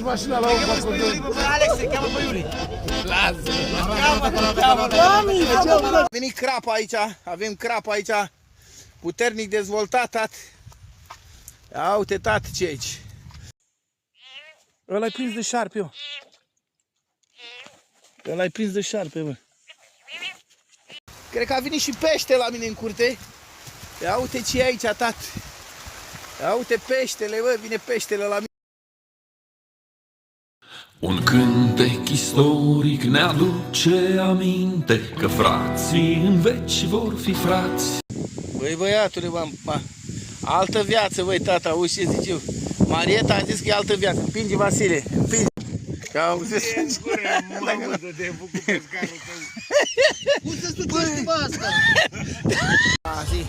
mașina la un balcon. Alex, se cheamă pe Iuri. Lasă! A venit crapa aici, avem crapa aici, puternic dezvoltat, tat. Ia uite, tat, ce aici. Ăla-i prins de șarpe, eu. Ăla-i prins de șarpe, mă. Cred că a venit și pește la mine în curte. Ia uite ce e aici, tat. Ia uite peștele, bă, vine peștele la mine. Un cântec istoric ne aduce aminte că frații în veci vor fi frați. Băi, băiatule, altă viață, băi, tata, auzi ce zic eu. Marieta a zis că e altă viață. Împinge, Vasile, împinge. Că auzi ce zic. Mamă, de bucur pescarul tău. Cum să studiezi cu asta? A, zi.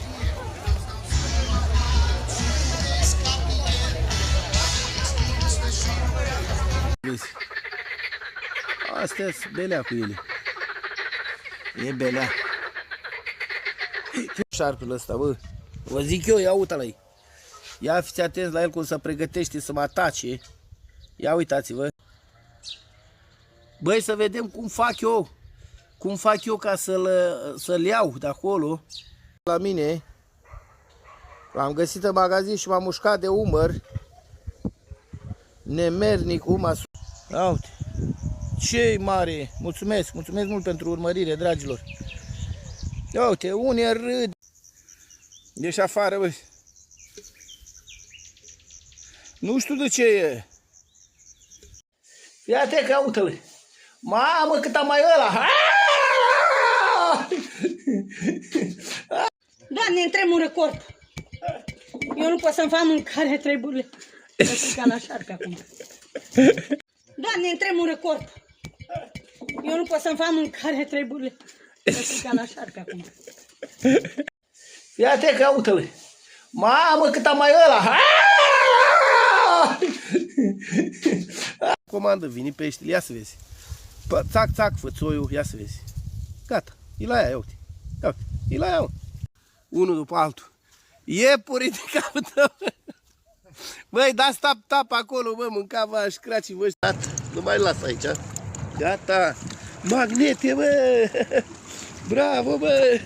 Astea sunt belea cu ele. E belea. Șarpul ăsta, bă. Vă zic eu, ia uita-l-i. Ia fiți atenți la el cum se pregătește să mă atace. Ia uitați-vă. Băi, să vedem cum fac eu. Cum fac eu ca să-l iau de acolo. La mine. L-am găsit în magazin și m-am mușcat de umăr. Nemernicul m-a... Ia uite. Ce mare! Mulțumesc, mulțumesc mult pentru urmărire, dragilor. Ia uite, unii râd. Ieși afară, băi. Nu știu de ce e. Ia-te că uite-l. Mamă, cât am mai ăla! Doamne, îmi tremură corp. Eu nu pot să-mi fac mâncare, trebuie să strica la șarpe acum. Doamne, îmi tremură corp. Eu nu pot să-mi fac mâncare, trebuie să strica la șarpe acum. Ia-te că uite-l. Mamă, cât am mai ăla! Comandă, vine peștele, ia să vezi. Țac, țac, fățoiul, ia să vezi. Gata, e la ea, ia uite. Ia uite, e la ea, mă. Unul după altul. Iepurii de capul tău. Băi, dați tap acolo, bă, mâncava și cracii vă. Gata, nu mai las aici. Gata. Magnete, bă. Bravo, bă.